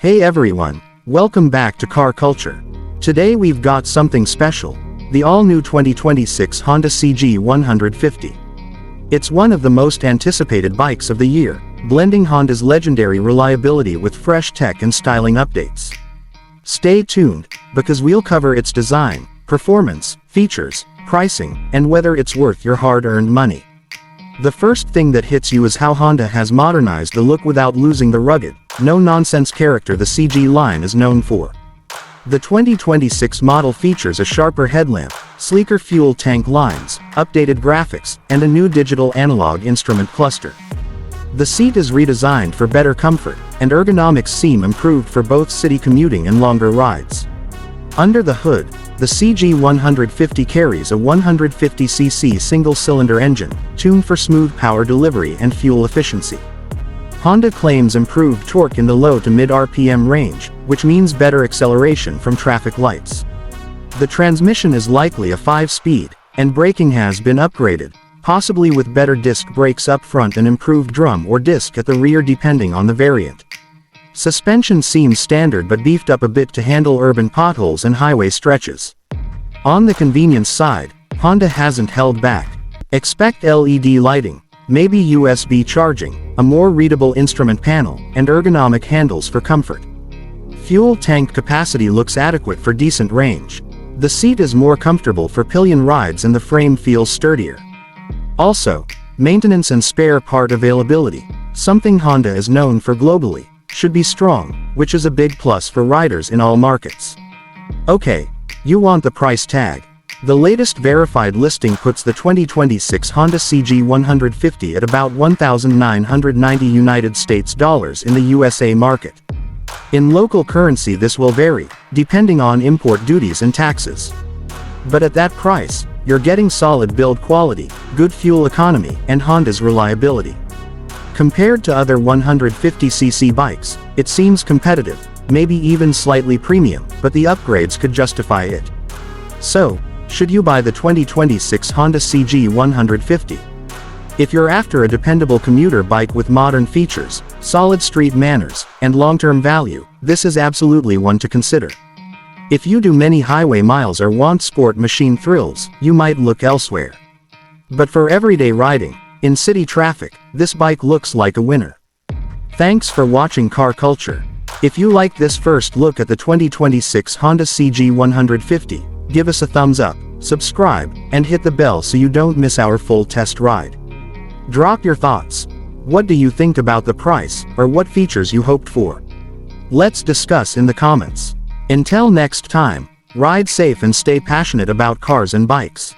Hey everyone, welcome back to Car Culture. Today we've got something special, the all-new 2026 Honda CG 150. It's one of the most anticipated bikes of the year, blending Honda's legendary reliability with fresh tech and styling updates. Stay tuned, because we'll cover its design, performance, features, pricing, and whether it's worth your hard-earned money. The first thing that hits you is how Honda has modernized the look without losing the rugged, no-nonsense character the CG line is known for. The 2026 model features a sharper headlamp, sleeker fuel tank lines, updated graphics, and a new digital analog instrument cluster. The seat is redesigned for better comfort, and ergonomics seem improved for both city commuting and longer rides. Under the hood, the CG 150 carries a 150cc single-cylinder engine, tuned for smooth power delivery and fuel efficiency. Honda claims improved torque in the low to mid-RPM range, which means better acceleration from traffic lights. The transmission is likely a 5-speed, and braking has been upgraded, possibly with better disc brakes up front and improved drum or disc at the rear depending on the variant. Suspension seems standard but beefed up a bit to handle urban potholes and highway stretches. On the convenience side, Honda hasn't held back. Expect LED lighting, maybe USB charging, a more readable instrument panel, and ergonomic handles for comfort. Fuel tank capacity looks adequate for decent range. The seat is more comfortable for pillion rides and the frame feels sturdier. Also, maintenance and spare part availability, something Honda is known for globally, should be strong, which is a big plus for riders in all markets. Okay, you want the price tag. The latest verified listing puts the 2026 Honda CG 150 at about $1,990 United States dollars in the USA market. In local currency this will vary, depending on import duties and taxes. But at that price, you're getting solid build quality, good fuel economy, and Honda's reliability. Compared to other 150cc bikes, it seems competitive, maybe even slightly premium, but the upgrades could justify it. So, should you buy the 2026 Honda CG 150? If you're after a dependable commuter bike with modern features, solid street manners, and long-term value, this is absolutely one to consider. If you do many highway miles or want sport machine thrills, you might look elsewhere. But for everyday riding, in city traffic, this bike looks like a winner. Thanks for watching Car Culture. If you like this first look at the 2026 Honda CG 150, give us a thumbs up, subscribe, and hit the bell so you don't miss our full test ride. Drop your thoughts. What do you think about the price, or what features you hoped for? Let's discuss in the comments. Until next time, ride safe and stay passionate about cars and bikes.